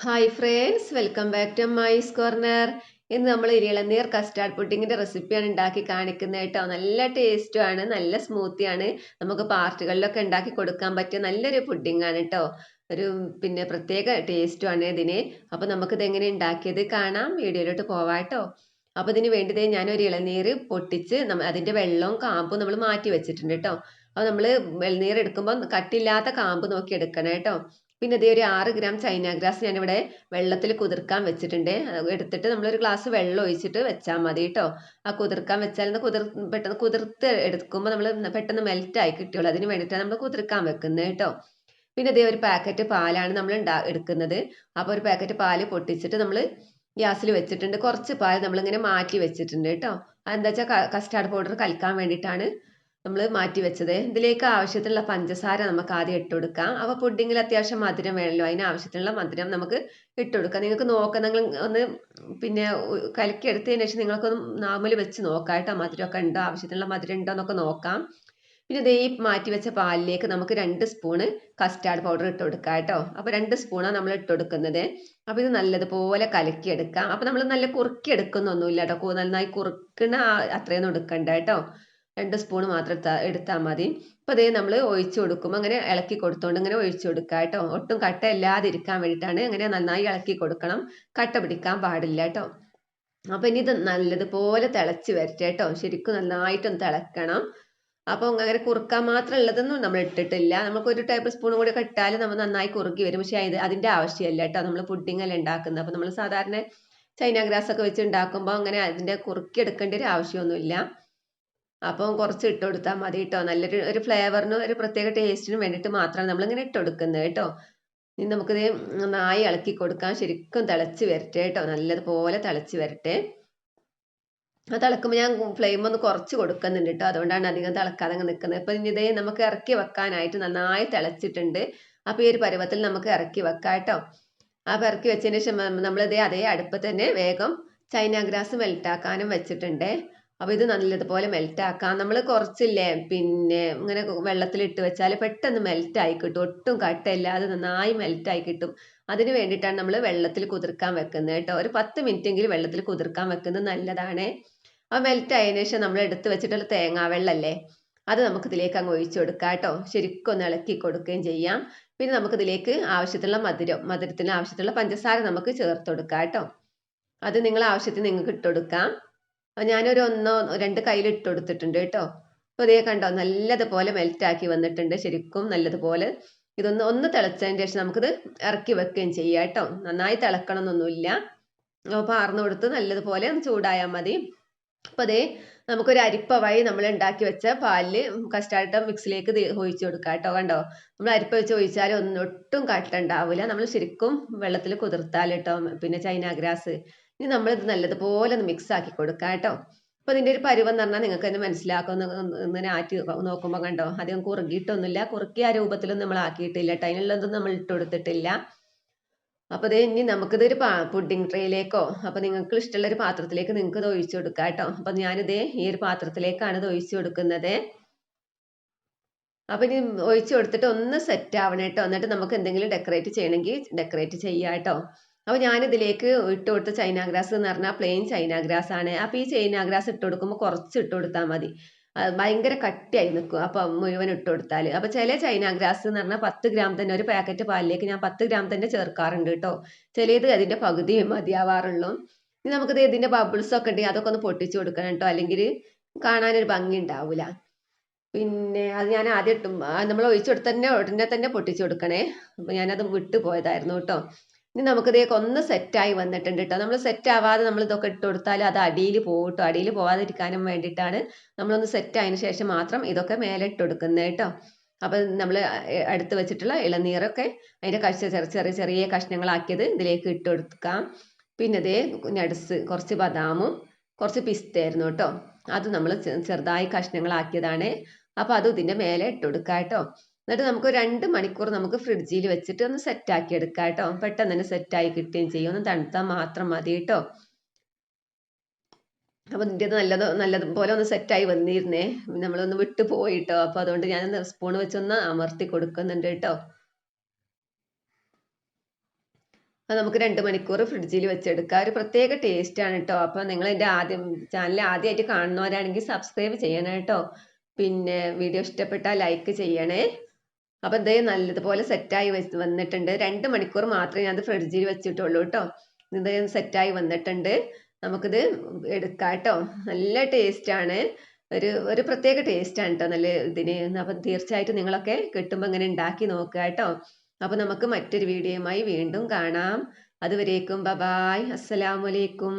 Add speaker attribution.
Speaker 1: Hi friends, welcome back to Mai's corner. ഇന്ന് നമ്മൾ ഇളനീർ കസ്റ്റാർഡ് പുഡിങ്ങിന്റെ റെസിപ്പിയാണ് ഉണ്ടാക്കി കാണിക്കുന്നത് കേട്ടോ. നല്ല ടേസ്റ്റുമാണ്, നല്ല സ്മൂത്തിയാണ്. നമുക്ക് പാർട്ടികളിലൊക്കെ ഉണ്ടാക്കി കൊടുക്കാൻ പറ്റിയ നല്ലൊരു പുഡിംഗ് ആണ് കേട്ടോ. ഒരു പ്രത്യേക ടേസ്റ്റുമാണ് ഇതിന്. അപ്പോൾ നമുക്കിത് എങ്ങനെ ഉണ്ടാക്കിയത് കാണാം, വീഡിയോയിലോട്ട് പോവാം കേട്ടോ. അപ്പോൾ ഇതിന് വേണ്ടി ഞാനൊരു ഇളനീർ പൊട്ടിച്ച് അതിന്റെ വെള്ളവും കാമ്പും നമ്മൾ മാറ്റി വെച്ചിട്ടുണ്ട് കേട്ടോ. അപ്പോൾ നമ്മൾ ഇളനീർ എടുക്കുമ്പോൾ കട്ടില്ലാത്ത കാമ്പ് നോക്കി എടുക്കണം കേട്ടോ. പിന്നെ ഇതേ ഒരു 6 ഗ്രാം ചൈന ഗ്രാസ് ഞാനിവിടെ വെള്ളത്തിൽ കുതിർക്കാൻ വെച്ചിട്ടുണ്ട്. എടുത്തിട്ട് നമ്മളൊരു ഗ്ലാസ് വെള്ളം ഒഴിച്ചിട്ട് വെച്ചാൽ മതി കേട്ടോ. ആ കുതിർക്കാൻ വെച്ചാൽ പെട്ടെന്ന് കുതിർത്ത് എടുക്കുമ്പോൾ നമ്മൾ പെട്ടെന്ന് മെൽറ്റായി കിട്ടുള്ളൂ. അതിന് വേണ്ടിയിട്ടാണ് നമ്മൾ കുതിർക്കാൻ വെക്കുന്നത് കേട്ടോ. പിന്നെ ഇതേ ഒരു പാക്കറ്റ് പാലാണ് നമ്മൾ എടുക്കുന്നത്. അപ്പോൾ ഒരു പാക്കറ്റ് പാല് പൊട്ടിച്ചിട്ട് നമ്മൾ ഗ്യാസിൽ വെച്ചിട്ടുണ്ട്. കുറച്ച് പാൽ നമ്മളിങ്ങനെ മാറ്റി വെച്ചിട്ടുണ്ട് കേട്ടോ. അതെന്താ വെച്ചാൽ കസ്റ്റാർഡ് പൗഡർ കലക്കാൻ വേണ്ടിയിട്ടാണ് നമ്മൾ മാറ്റി വെച്ചത്. ഇതിലേക്ക് ആവശ്യത്തിനുള്ള പഞ്ചസാര നമുക്ക് ആദ്യം ഇട്ട് കൊടുക്കാം. അപ്പോൾ പുഡിങ്ങിൽ അത്യാവശ്യം മധുരം വേണമല്ലോ, അതിന് ആവശ്യത്തിനുള്ള മധുരം നമുക്ക് ഇട്ട് കൊടുക്കാം. നിങ്ങൾക്ക് നോക്കാം, നിങ്ങൾ ഒന്ന് കലക്കി എടുത്തതിന് ശേഷം നിങ്ങൾക്കൊന്ന് നാമൽ വെച്ച് നോക്കാം കേട്ടോ, മധുരമൊക്കെ ഉണ്ടോ, ആവശ്യത്തിനുള്ള മധുരം ഉണ്ടോ എന്നൊക്കെ നോക്കാം. പിന്നെ ഈ മാറ്റി വെച്ച പാലിലേക്ക് നമുക്ക് 2 സ്പൂണ് കസ്റ്റാർഡ് പൗഡർ ഇട്ട് കൊടുക്കാം കേട്ടോ. അപ്പോൾ 2 സ്പൂണാണ് നമ്മൾ ഇട്ട് കൊടുക്കുന്നത്. അപ്പോൾ ഇത് നല്ലതുപോലെ കലക്കി എടുക്കാം. അപ്പോൾ നമ്മൾ നല്ല കുറുക്കി എടുക്കുന്നൊന്നുമില്ല കേട്ടോ, നന്നായി കുറുക്കണ അത്രയൊന്നും എടുക്കണ്ട കേട്ടോ. 2 സ്പൂൺ മാത്രം എടുത്താൽ മതി. അപ്പോൾ അതേ നമ്മൾ ഒഴിച്ചു കൊടുക്കുമ്പോൾ അങ്ങനെ ഇളക്കി കൊടുത്തോണ്ട് ഇങ്ങനെ ഒഴിച്ചു കൊടുക്കുക കേട്ടോ. ഒട്ടും കട്ട ഇല്ലാതെ ഇരിക്കാൻ വേണ്ടിയിട്ടാണ് അങ്ങനെ നന്നായി ഇളക്കി കൊടുക്കണം. കട്ട പിടിക്കാൻ പാടില്ല കേട്ടോ. അപ്പോൾ ഇനി ഇത് നല്ലതുപോലെ തിളച്ച് വരട്ടെ കേട്ടോ. ശരിക്കും നന്നായിട്ടൊന്ന് തിളക്കണം. അപ്പോൾ അങ്ങനെ കുറുക്കാൻ മാത്രം ഉള്ളതൊന്നും നമ്മൾ ഇട്ടിട്ടില്ല. നമുക്ക് 1 ടേബിൾ സ്പൂൺ കൂടി ഇട്ടാൽ നമ്മൾ നന്നായി കുറുക്കി വരും. പക്ഷേ അതിൻ്റെ ആവശ്യമില്ല കേട്ടോ. നമ്മൾ പുഡിംഗ് അല്ല ഉണ്ടാക്കുന്നത്. അപ്പോൾ നമ്മൾ സാധാരണ ചൈന ഗ്രാസ് ഒക്കെ വെച്ച് ഉണ്ടാക്കുമ്പോൾ അങ്ങനെ അതിൻ്റെ കുറുക്കി എടുക്കേണ്ട ഒരു ആവശ്യമൊന്നുമില്ല. അപ്പം കുറച്ച് ഇട്ട് കൊടുത്താൽ മതി കേട്ടോ. നല്ലൊരു ഫ്ലേവറിനും ഒരു പ്രത്യേക ടേസ്റ്റിനും വേണ്ടിയിട്ട് മാത്രമാണ് നമ്മളിങ്ങനെ ഇട്ട് കൊടുക്കുന്നത് കേട്ടോ. ഇനി നമുക്കിത് നന്നായി ഇളക്കി കൊടുക്കാം. ശരിക്കും തിളച്ച് വരട്ടെ കേട്ടോ. നല്ലതുപോലെ തിളച്ച് വരട്ടെ. ആ തിളക്കുമ്പോൾ ഞാൻ ഫ്ലെയിം ഒന്ന് കുറച്ച് കൊടുക്കുന്നുണ്ട് കേട്ടോ. അതുകൊണ്ടാണ് അധികം തിളക്കാതെ നിൽക്കുന്നത്. ഇപ്പം ഇനി ഇതേ നമുക്ക് ഇറക്കി വെക്കാനായിട്ട് നന്നായി തിളച്ചിട്ടുണ്ട്. അപ്പോൾ ഈ ഒരു പരുവത്തിൽ നമുക്ക് ഇറക്കി വെക്കാം കേട്ടോ. അപ്പോൾ ഇറക്കി വെച്ചതിന് ശേഷം നമ്മളിതേ അതേ അടുപ്പ് തന്നെ വേഗം ചൈന ഗ്രാസ് മെൽറ്റാക്കാനും വെച്ചിട്ടുണ്ട്. അപ്പോൾ ഇത് നല്ലതുപോലെ മെൽറ്റാക്കാം. നമ്മൾ കുറച്ചില്ലേ ഇങ്ങനെ വെള്ളത്തിലിട്ട് വെച്ചാൽ പെട്ടെന്ന് മെൽറ്റായി കിട്ടും. ഒട്ടും കട്ടയില്ലാതെ നന്നായി മെൽറ്റായി കിട്ടും. അതിന് വേണ്ടിയിട്ടാണ് നമ്മൾ വെള്ളത്തിൽ കുതിർക്കാൻ വെക്കുന്നത് കേട്ടോ. ഒരു 10 മിനിറ്റെങ്കിലും വെള്ളത്തിൽ കുതിർക്കാൻ വെക്കുന്നത് നല്ലതാണ്. ആ മെൽറ്റ് ആയതിനു ശേഷം നമ്മൾ എടുത്ത് വെച്ചിട്ടുള്ള തേങ്ങാ വെള്ളമല്ലേ, അത് നമുക്ക് ഇതിലേക്ക് അങ്ങ് ഒഴിച്ചു കൊടുക്കാം കേട്ടോ. ശരിക്കും ഒന്ന് ഇളക്കി കൊടുക്കുകയും ചെയ്യാം. പിന്നെ നമുക്കിതിലേക്ക് ആവശ്യത്തിനുള്ള മധുരത്തിന് ആവശ്യത്തിലുള്ള പഞ്ചസാര നമുക്ക് ചേർത്ത് കൊടുക്കാം കേട്ടോ. അത് നിങ്ങളെ ആവശ്യത്തിന് നിങ്ങൾക്ക് ഇട്ട് കൊടുക്കാം. ഞാനൊരു 1-2 കയ്യിൽ ഇട്ട് കൊടുത്തിട്ടുണ്ട് കേട്ടോ. അപ്പോൾ ഇതേ കണ്ടോ, നല്ലതുപോലെ മെൽറ്റാക്കി വന്നിട്ടുണ്ട്. ശരിക്കും നല്ലതുപോലെ ഒന്ന് തിളച്ചതിന് ശേഷം നമുക്കിത് ഇറക്കി വെക്കുകയും ചെയ്യാം കേട്ടോ. നന്നായി തിളക്കണം എന്നൊന്നുമില്ല. അപ്പോൾ പാർന്നു കൊടുത്ത് നല്ലതുപോലെ ഒന്ന് ചൂടായാൽ മതി. അപ്പോൾ അതേ നമുക്കൊരു അരിപ്പ വഴി നമ്മൾ ഉണ്ടാക്കി വെച്ച പാലിൽ കസ്റ്റാർഡ് മിക്സിലേക്ക് ഒഴിച്ചു കൊടുക്കാം കേട്ടോ. കണ്ടോ, നമ്മൾ അരിപ്പ വെച്ച് ഒഴിച്ചാൽ ഒട്ടും കട്ട ഉണ്ടാവില്ല. നമ്മൾ ശരിക്കും വെള്ളത്തിൽ കുതിർത്താൽ കേട്ടോ. പിന്നെ ചൈന ഗ്രാസ് ഇനി നമ്മളിത് നല്ലതുപോലെ ഒന്ന് മിക്സ് ആക്കി കൊടുക്കാം കേട്ടോ. അപ്പോൾ ഇതിൻ്റെ ഒരു പരുവം എന്ന് പറഞ്ഞാൽ നിങ്ങൾക്ക് തന്നെ മനസ്സിലാക്കുന്ന ഇങ്ങനെ ആറ്റി നോക്കുമ്പോൾ കണ്ടോ, അധികം കുറുകിയിട്ടൊന്നുമില്ല. കുറുക്കിയ ആ രൂപത്തിലൊന്നും നമ്മൾ ആക്കിയിട്ടില്ല കേട്ടോ. അതിനുള്ളതൊന്നും നമ്മൾ ഇട്ട് കൊടുത്തിട്ടില്ല. അപ്പോൾ ഇത് ഇനി നമുക്കിതൊരു പുഡിംഗ് ട്രേയിലേക്കോ അപ്പോൾ നിങ്ങൾക്ക് ഇഷ്ടമുള്ള ഒരു പാത്രത്തിലേക്ക് നിങ്ങൾക്ക് ഇത് ഒഴിച്ചു കൊടുക്കാം കേട്ടോ. അപ്പോൾ ഞാനിത് ഈ ഒരു പാത്രത്തിലേക്കാണ് ഇത് ഒഴിച്ചു കൊടുക്കുന്നത്. അപ്പോൾ ഇനി ഒഴിച്ചു കൊടുത്തിട്ട് ഒന്ന് സെറ്റ് ആവണം കേട്ടോ. എന്നിട്ട് നമുക്ക് എന്തെങ്കിലും ഡെക്കറേറ്റ് ചെയ്യണമെങ്കിൽ ഡെക്കറേറ്റ് ചെയ്യാം കേട്ടോ. അപ്പോൾ ഞാനിതിലേക്ക് ഇട്ട് കൊടുത്ത ചൈന ഗ്രാസ് എന്ന് പറഞ്ഞാൽ പ്ലെയിൻ ചൈന ഗ്രാസ് ആണ്. അപ്പോൾ ഈ ചൈന ഗ്രാസ് ഇട്ട് കൊടുക്കുമ്പോൾ കുറച്ച് ഇട്ട് കൊടുത്താൽ മതി. ഭയങ്കര കട്ടിയായി നിൽക്കും അപ്പോൾ മുഴുവൻ ഇട്ട് കൊടുത്താൽ. അപ്പോൾ ചില ചൈന ഗ്രാസ് എന്ന് പറഞ്ഞാൽ 10 ഗ്രാം തന്നെ, ഒരു പാക്കറ്റ് പാലിലേക്ക് ഞാൻ 10 ഗ്രാം തന്നെ ചേർക്കാറുണ്ട് കേട്ടോ. ചിലത് അതിൻ്റെ പകുതിയും മതിയാവാറുള്ളൂ. ഇനി നമുക്കിത് ഇതിൻ്റെ ബബിൾസ് ഒക്കെ ഉണ്ടെങ്കിൽ അതൊക്കെ ഒന്ന് പൊട്ടിച്ചു കൊടുക്കണം കേട്ടോ. അല്ലെങ്കിൽ കാണാനൊരു ഭംഗി ഉണ്ടാവില്ല. പിന്നെ അത് ഞാൻ ആദ്യം നമ്മൾ ഒഴിച്ചു കൊടുത്ത ഉടനെ തന്നെ പൊട്ടിച്ചു കൊടുക്കണേ. അപ്പോൾ ഞാനത് വിട്ടു പോയതായിരുന്നു കേട്ടോ. ഇനി നമുക്കിതേക്ക് ഒന്ന് സെറ്റായി വന്നിട്ടുണ്ട് കേട്ടോ. നമ്മൾ സെറ്റ് ആവാതെ നമ്മൾ ഇതൊക്കെ ഇട്ട് കൊടുത്താൽ അത് അടിയിൽ പോകും കേട്ടോ. അടിയിൽ പോകാതിരിക്കാനും വേണ്ടിയിട്ടാണ് നമ്മളൊന്ന് സെറ്റ് ആയതിനു ശേഷം മാത്രം ഇതൊക്കെ മേലെ ഇട്ട് കൊടുക്കുന്നത് കേട്ടോ. അപ്പം നമ്മൾ എടുത്ത് വെച്ചിട്ടുള്ള ഇളനീരൊക്കെ അതിൻ്റെ ചെറിയ ചെറിയ കഷ്ണങ്ങളാക്കിയത് ഇതിലേക്ക് ഇട്ട് കൊടുക്കാം. പിന്നെ ഇതേ നട്സ്, കുറച്ച് ബദാമും കുറച്ച് പിസ്തയായിരുന്നു കേട്ടോ. അത് നമ്മൾ ചെറുതായി കഷ്ണങ്ങളാക്കിയതാണ്. അപ്പോൾ അതും ഇതിൻ്റെ മേലെ ഇട്ട് കൊടുക്കാം കേട്ടോ. എന്നിട്ട് നമുക്ക് 2 മണിക്കൂർ നമുക്ക് ഫ്രിഡ്ജിൽ വെച്ചിട്ട് ഒന്ന് സെറ്റാക്കി എടുക്കാം കേട്ടോ. പെട്ടെന്ന് തന്നെ സെറ്റായി കിട്ടുകയും ചെയ്യും. ഒന്ന് തണുത്താൽ മാത്രം മതി കേട്ടോ. അപ്പോൾ ഇതിൻ്റെ നല്ലതുപോലെ ഒന്ന് സെറ്റായി വന്നിരുന്നേ. നമ്മളൊന്ന് വിട്ടു പോയിട്ടോ. അപ്പോൾ അതുകൊണ്ട് ഞാൻ സ്പൂൺ വെച്ചൊന്ന് അമർത്തി കൊടുക്കുന്നുണ്ട് കേട്ടോ. അത് നമുക്ക് 2 മണിക്കൂർ ഫ്രിഡ്ജിൽ വെച്ചെടുക്കാം. ഒരു പ്രത്യേക ടേസ്റ്റാണ് കേട്ടോ. അപ്പോൾ നിങ്ങൾ എൻ്റെ ചാനൽ ആദ്യമായിട്ട് കാണുന്നവരാണെങ്കിൽ സബ്സ്ക്രൈബ് ചെയ്യണം കേട്ടോ. പിന്നെ വീഡിയോ ഇഷ്ടപ്പെട്ടാൽ ലൈക്ക് ചെയ്യണേ. അപ്പോൾ ഇതേ നല്ലതുപോലെ സെറ്റായി വന്നിട്ടുണ്ട്. 2 മണിക്കൂർ മാത്രമേ ഞാൻ അത് ഫ്രിഡ്ജിൽ വെച്ചിട്ടുള്ളൂ കേട്ടോ. ഇത് സെറ്റായി വന്നിട്ടുണ്ട്. നമുക്കിത് എടുക്കാം കേട്ടോ. നല്ല ടേസ്റ്റാണ്. ഒരു പ്രത്യേക ടേസ്റ്റാണ് കേട്ടോ നല്ല ഇതിന്. അപ്പം തീർച്ചയായിട്ടും നിങ്ങളൊക്കെ കിട്ടുമ്പോൾ ഇങ്ങനെ ഉണ്ടാക്കി നോക്കുക കേട്ടോ. അപ്പോൾ നമുക്ക് മറ്റൊരു വീഡിയോയുമായി വീണ്ടും കാണാം. അതുവരേക്കും ബൈ, അസ്സലാമു അലൈക്കും.